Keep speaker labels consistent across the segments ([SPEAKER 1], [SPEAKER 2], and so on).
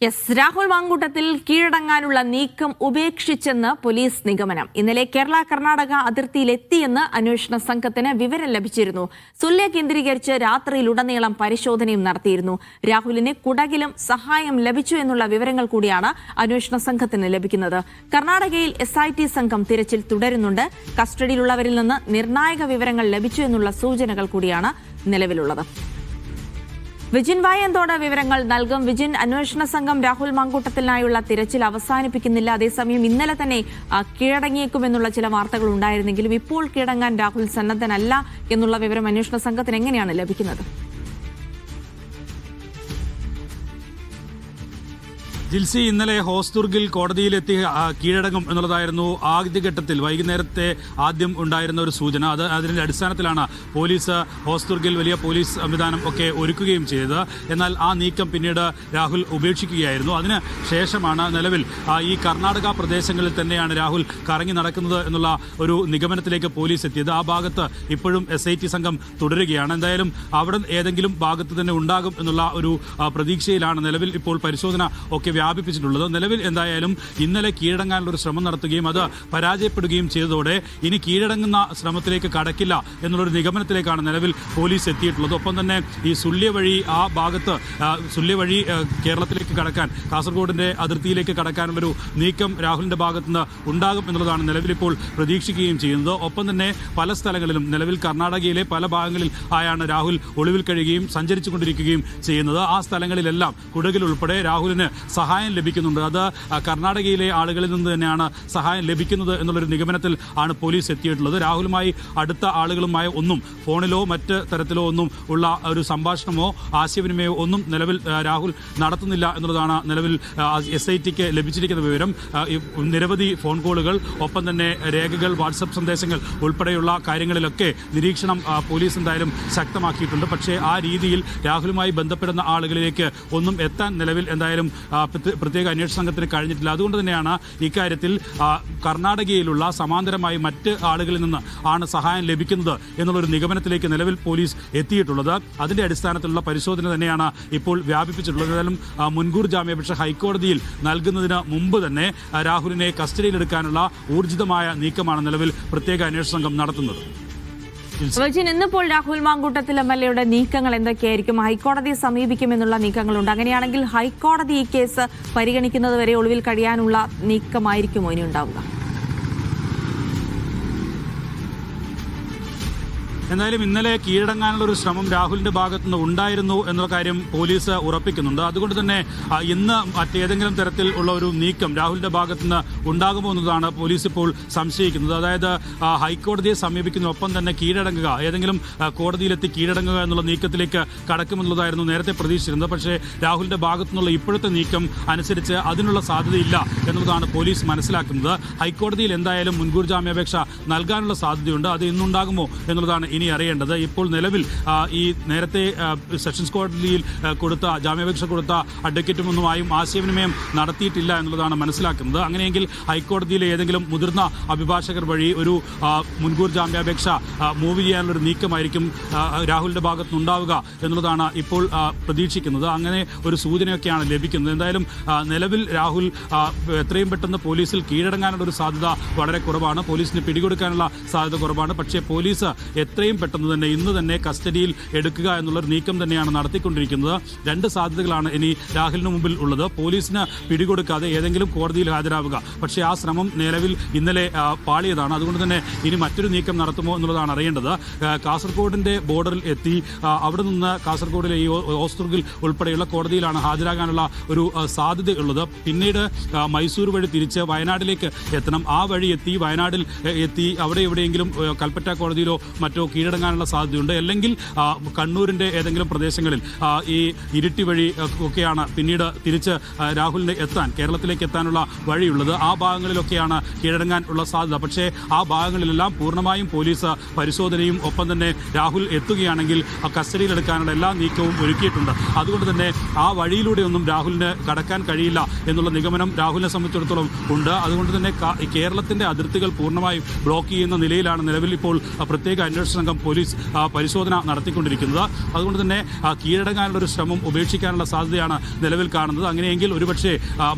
[SPEAKER 1] രാഹുൽ മാങ്കൂട്ടത്തിൽ കീഴടങ്ങാനുള്ള നീക്കം ഉപേക്ഷിച്ചെന്ന് പോലീസ് നിഗമനം. ഇന്നലെ കേരള കർണാടക അതിർത്തിയിലെത്തിയെന്ന് അന്വേഷണ സംഘത്തിന് വിവരം ലഭിച്ചിരുന്നു. സുല്യ കേന്ദ്രീകരിച്ച് രാത്രിയിലുടനീളം പരിശോധനയും നടത്തിയിരുന്നു. രാഹുലിന് കുടകിലും സഹായം ലഭിച്ചു എന്നുള്ള വിവരങ്ങൾ കൂടിയാണ് അന്വേഷണ സംഘത്തിന് ലഭിക്കുന്നത്. കർണാടകയിൽ SIT സംഘം തിരച്ചിൽ തുടരുന്നുണ്ട്. കസ്റ്റഡിയിലുള്ളവരിൽ നിന്ന് നിർണായക വിവരങ്ങൾ ലഭിച്ചു എന്നുള്ള സൂചനകൾ കൂടിയാണ് നിലവിലുള്ളത്. വിജിൻ വായന്തോട് വിവരങ്ങൾ നൽകും. വിജിൻ, അന്വേഷണ സംഘം രാഹുൽ മാങ്കൂട്ടത്തിനായുള്ള തിരച്ചിൽ അവസാനിപ്പിക്കുന്നില്ല. അതേസമയം ഇന്നലെ തന്നെ കീഴടങ്ങിയേക്കുമെന്നുള്ള ചില വാർത്തകൾ ഉണ്ടായിരുന്നെങ്കിലും ഇപ്പോൾ കീഴടങ്ങാൻ രാഹുൽ സന്നദ്ധനല്ല എന്നുള്ള വിവരം അന്വേഷണ സംഘത്തിന് എങ്ങനെയാണ് ലഭിക്കുന്നത്?
[SPEAKER 2] ജിൽസി, ഇന്നലെ ഹോസ്ദുർഗിൽ കോടതിയിലെത്തി കീഴടങ്ങും എന്നുള്ളതായിരുന്നു ആദ്യഘട്ടത്തിൽ വൈകുന്നേരത്തെ ആദ്യം ഉണ്ടായിരുന്ന ഒരു സൂചന. അതിന്റെ അടിസ്ഥാനത്തിലാണ് പോലീസ് ഹോസ്ദുർഗിൽ വലിയ പോലീസ് സംവിധാനം ഒക്കെ ഒരുക്കുകയും ചെയ്തത്. എന്നാൽ ആ നീക്കം പിന്നീട് രാഹുൽ ഉപേക്ഷിക്കുകയായിരുന്നു. അതിന് ശേഷമാണ് നിലവിൽ ഈ കർണാടക പ്രദേശങ്ങളിൽ തന്നെയാണ് രാഹുൽ കറങ്ങി നടക്കുന്നത് എന്നുള്ള ഒരു നിഗമനത്തിലേക്ക് പോലീസ് എത്തിയത്. ആ ഭാഗത്ത് ഇപ്പോഴും SIT സംഘം തുടരുകയാണ്. എന്തായാലും അവിടെ ഏതെങ്കിലും ഭാഗത്ത് തന്നെ ഉണ്ടാകും എന്നുള്ള ഒരു പ്രതീക്ഷയിലാണ് നിലവിൽ ഇപ്പോൾ പരിശോധന ഒക്കെ വ്യാപിപ്പിച്ചിട്ടുള്ളത്. നിലവിൽ എന്തായാലും ഇന്നലെ കീഴടങ്ങാനുള്ള ഒരു ശ്രമം നടത്തുകയും അത് പരാജയപ്പെടുകയും ചെയ്തതോടെ ഇനി കീഴടങ്ങുന്ന ശ്രമത്തിലേക്ക് കടക്കില്ല എന്നുള്ളൊരു നിഗമനത്തിലേക്കാണ് നിലവിൽ പോലീസ് എത്തിയിട്ടുള്ളത്. ഒപ്പം തന്നെ ഈ സുല്യ വഴി ആ ഭാഗത്ത് സുല്യ വഴി കേരളത്തിലേക്ക് കടക്കാൻ, കാസർഗോഡിന്റെ അതിർത്തിയിലേക്ക് കടക്കാനുള്ളൊരു നീക്കം രാഹുലിന്റെ ഭാഗത്തുനിന്ന് ഉണ്ടാകും എന്നുള്ളതാണ് നിലവിലിപ്പോൾ പ്രതീക്ഷിക്കുകയും ചെയ്യുന്നത്. ഒപ്പം തന്നെ പല സ്ഥലങ്ങളിലും നിലവിൽ കർണാടകയിലെ പല ഭാഗങ്ങളിൽ ആയാണ് രാഹുൽ ഒളിവിൽ കഴിയുകയും സഞ്ചരിച്ചുകൊണ്ടിരിക്കുകയും ചെയ്യുന്നത്. ആ സ്ഥലങ്ങളിലെല്ലാം കുടകിൽ ഉൾപ്പെടെ രാഹുലിന് സഹായം ലഭിക്കുന്നുണ്ട്. അത് കർണാടകയിലെ ആളുകളിൽ നിന്ന് തന്നെയാണ് സഹായം ലഭിക്കുന്നത് എന്നുള്ളൊരു നിഗമനത്തിൽ ആണ് പോലീസ് എത്തിയിട്ടുള്ളത്. രാഹുലുമായി അടുത്ത ആളുകളുമായി ഒന്നും ഫോണിലോ മറ്റ് തരത്തിലോ ഒന്നും ഉള്ള ഒരു സംഭാഷണമോ ആശയവിനിമയമോ ഒന്നും നിലവിൽ രാഹുൽ നടത്തുന്നില്ല എന്നുള്ളതാണ് നിലവിൽ SITക്ക് ലഭിച്ചിരിക്കുന്ന വിവരം. നിരവധി ഫോൺ കോളുകൾ, ഒപ്പം തന്നെ രേഖകൾ, വാട്സപ്പ് സന്ദേശങ്ങൾ ഉൾപ്പെടെയുള്ള കാര്യങ്ങളിലൊക്കെ നിരീക്ഷണം പോലീസ് എന്തായാലും ശക്തമാക്കിയിട്ടുണ്ട്. പക്ഷേ ആ രീതിയിൽ രാഹുലുമായി ബന്ധപ്പെടുന്ന ആളുകളിലേക്ക് ഒന്നും എത്താൻ നിലവിൽ എന്തായാലും പ്രത്യേക അന്വേഷണ സംഘത്തിന് കഴിഞ്ഞിട്ടില്ല. അതുകൊണ്ട് തന്നെയാണ് ഇക്കാര്യത്തിൽ കർണാടകയിലുള്ള സമാന്തരമായി മറ്റ് ആളുകളിൽ നിന്ന് ആണ് സഹായം ലഭിക്കുന്നത് എന്നുള്ളൊരു നിഗമനത്തിലേക്ക് നിലവിൽ പോലീസ് എത്തിയിട്ടുള്ളത്. അതിന്റെ അടിസ്ഥാനത്തിലുള്ള പരിശോധന തന്നെയാണ് ഇപ്പോൾ വ്യാപിപ്പിച്ചിട്ടുള്ളത്. ഏതായാലും മുൻകൂർ ജാമ്യാപേക്ഷ ഹൈക്കോടതിയിൽ നൽകുന്നതിന് മുമ്പ് തന്നെ രാഹുലിനെ കസ്റ്റഡിയിലെടുക്കാനുള്ള ഊർജിതമായ നീക്കമാണ് നിലവിൽ പ്രത്യേക അന്വേഷണ സംഘം നടത്തുന്നത്.
[SPEAKER 1] ഇന്നിപ്പോൾ രാഹുൽ മാങ്കൂട്ടത്തിൽ MLA നീക്കങ്ങൾ എന്തൊക്കെയായിരിക്കും? ഹൈക്കോടതിയെ സമീപിക്കുമെന്നുള്ള നീക്കങ്ങളുണ്ട്. അങ്ങനെയാണെങ്കിൽ ഹൈക്കോടതി ഈ കേസ് പരിഗണിക്കുന്നത് വരെ ഒളിവിൽ കഴിയാനുള്ള നീക്കമായിരിക്കുമോ ഇനി ഉണ്ടാവുക?
[SPEAKER 2] എന്തായാലും ഇന്നലെ കീഴടങ്ങാനുള്ള ഒരു ശ്രമം രാഹുലിന്റെ ഭാഗത്തുനിന്ന് ഉണ്ടായിരുന്നു എന്നുള്ള കാര്യം പോലീസ് ഉറപ്പിക്കുന്നുണ്ട്. അതുകൊണ്ട് തന്നെ ഇന്ന് മറ്റേതെങ്കിലും തരത്തിൽ ഉള്ള ഒരു നീക്കം രാഹുലിന്റെ ഭാഗത്തുനിന്ന് ഉണ്ടാകുമോ എന്നതാണ് പോലീസ് ഇപ്പോൾ സംശയിക്കുന്നത്. അതായത് ഹൈക്കോടതിയെ സമീപിക്കുന്നതിനൊപ്പം തന്നെ കീഴടങ്ങുക, ഏതെങ്കിലും കോടതിയിലെത്തി കീഴടങ്ങുക എന്നുള്ള നീക്കത്തിലേക്ക് കടക്കുമെന്നുള്ളതായിരുന്നു നേരത്തെ പ്രതീക്ഷിച്ചിരുന്നത്. പക്ഷേ രാഹുലിന്റെ ഭാഗത്തുനിന്നുള്ള ഇപ്പോഴത്തെ നീക്കം അനുസരിച്ച് അതിനുള്ള സാധ്യതയില്ല എന്നുള്ളതാണ് പോലീസ് മനസ്സിലാക്കുന്നത്. ഹൈക്കോടതിയിൽ എന്തായാലും മുൻകൂർ ജാമ്യാപേക്ഷ നൽകാനുള്ള സാധ്യതയുണ്ട്. അത് ഇന്നുണ്ടാകുമോ എന്നുള്ളതാണ് ഇനി അറിയേണ്ടത്. ഇപ്പോൾ നിലവിൽ ഈ നേരത്തെ സെഷൻസ് കോടതിയിൽ കൊടുത്ത ജാമ്യാപേക്ഷ കൊടുത്ത അഡ്വക്കേറ്റുമൊന്നുമായും ആശയവിനിമയം നടത്തിയിട്ടില്ല എന്നുള്ളതാണ് മനസ്സിലാക്കുന്നത്. അങ്ങനെയെങ്കിൽ ഹൈക്കോടതിയിലെ ഏതെങ്കിലും മുതിർന്ന അഭിഭാഷകർ വഴി ഒരു മുൻകൂർ ജാമ്യാപേക്ഷ മൂവ് ചെയ്യാനുള്ളൊരു നീക്കമായിരിക്കും രാഹുലിന്റെ ഭാഗത്തുനിന്നുണ്ടാവുക എന്നുള്ളതാണ് ഇപ്പോൾ പ്രതീക്ഷിക്കുന്നത്. അങ്ങനെ ഒരു സൂചനയൊക്കെയാണ് ലഭിക്കുന്നത്. എന്തായാലും നിലവിൽ രാഹുൽ എത്രയും പെട്ടെന്ന് പോലീസിൽ കീഴടങ്ങാനുള്ള ഒരു സാധ്യത വളരെ കുറവാണ്. പോലീസിന് പിടികൊടുക്കാനുള്ള സാധ്യത കുറവാണ്. പക്ഷേ പോലീസ് എത്രയും പെട്ടെന്ന് തന്നെ ഇന്ന് തന്നെ കസ്റ്റഡിയിൽ എടുക്കുക എന്നുള്ളൊരു നീക്കം തന്നെയാണ് നടത്തിക്കൊണ്ടിരിക്കുന്നത്. രണ്ട് സാധ്യതകളാണ് ഇനി രാഹുലിന് മുമ്പിൽ ഉള്ളത്. പോലീസിന് പിടികൊടുക്കാതെ ഏതെങ്കിലും കോടതിയിൽ ഹാജരാവുക. പക്ഷേ ആ ശ്രമം നിലവിൽ ഇന്നലെ പാളിയതാണ്. അതുകൊണ്ട് തന്നെ ഇനി മറ്റൊരു നീക്കം നടത്തുമോ എന്നുള്ളതാണ് അറിയേണ്ടത്. കാസർഗോഡിന്റെ ബോർഡറിൽ എത്തി അവിടെ നിന്ന് കാസർഗോഡിലെ ഈ ഹോസ്ദുർഗിൽ ഉൾപ്പെടെയുള്ള കോടതിയിലാണ് ഹാജരാകാനുള്ള ഒരു സാധ്യതയുള്ളത്. പിന്നീട് മൈസൂർ വഴി തിരിച്ച് വയനാട്ടിലേക്ക് എത്തണം. ആ വഴി എത്തി വയനാട്ടിൽ എത്തി അവിടെ എവിടെയെങ്കിലും കൽപ്പറ്റ കോടതിയിലോ മറ്റോ കീഴടങ്ങാനുള്ള സാധ്യതയുണ്ട്. അല്ലെങ്കിൽ കണ്ണൂരിന്റെ ഏതെങ്കിലും പ്രദേശങ്ങളിൽ ഈ ഇരിട്ടി വഴി ഒക്കെയാണ് പിന്നീട് തിരിച്ച് രാഹുലിനെ കേരളത്തിലേക്ക് എത്താനുള്ള വഴിയുള്ളത്. ആ ഭാഗങ്ങളിലൊക്കെയാണ് കീഴടങ്ങാൻ ഉള്ള സാധ്യത. പക്ഷേ ആ ഭാഗങ്ങളിലെല്ലാം പൂർണ്ണമായും പോലീസ് പരിശോധനയും ഒപ്പം തന്നെ രാഹുൽ എത്തുകയാണെങ്കിൽ കസ്റ്റഡിയിലെടുക്കാനുള്ള എല്ലാ നീക്കവും ഒരുക്കിയിട്ടുണ്ട്. അതുകൊണ്ട് തന്നെ ആ വഴിയിലൂടെയൊന്നും രാഹുലിന് കടക്കാൻ കഴിയില്ല എന്നുള്ള നിഗമനം രാഹുലിനെ സംബന്ധിച്ചിടത്തോളം ഉണ്ട്. അതുകൊണ്ട് തന്നെ കേരളത്തിന്റെ അതിർത്തികൾ പൂർണ്ണമായും ബ്ലോക്ക് ചെയ്യുന്ന നിലയിലാണ് നിലവിൽ ഇപ്പോൾ പ്രത്യേക അന്വേഷണ സംഘം പോലീസ് പരിശോധന നടത്തിക്കൊണ്ടിരിക്കുന്നത്. അതുകൊണ്ട് തന്നെ കീഴടങ്ങാനുള്ള ഒരു ശ്രമം ഉപേക്ഷിക്കാനുള്ള സാധ്യതയാണ് നിലവിൽ കാണുന്നത്. അങ്ങനെയെങ്കിൽ ഒരുപക്ഷെ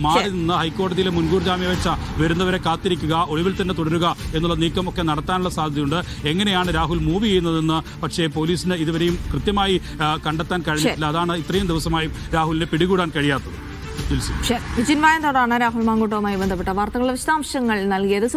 [SPEAKER 2] മാറി നിന്ന് ഹൈക്കോടതിയിലെ മുൻകൂർ ജാമ്യാപേക്ഷ വരുന്നവരെ കാത്തിരിക്കുക, ഒളിവിൽ തന്നെ തുടരുക എന്നുള്ള നീക്കമൊക്കെ നടത്താനുള്ള സാധ്യതയുണ്ട്. എങ്ങനെയാണ് രാഹുൽ മൂവ് ചെയ്യുന്നതെന്ന് പക്ഷേ പോലീസിന് ഇതുവരെയും കൃത്യമായി കണ്ടെത്താൻ കഴിഞ്ഞിട്ടില്ല. അതാണ് ഇത്രയും ദിവസമായും രാഹുലിനെ പിടികൂടാൻ കഴിയാത്തത്.
[SPEAKER 1] വിജിൻ മായന്തോടാണ് രാഹുൽ മാങ്കൂട്ടവുമായി ബന്ധപ്പെട്ട വാർത്തകളുടെ വിശദാംശങ്ങൾ നൽകിയത്.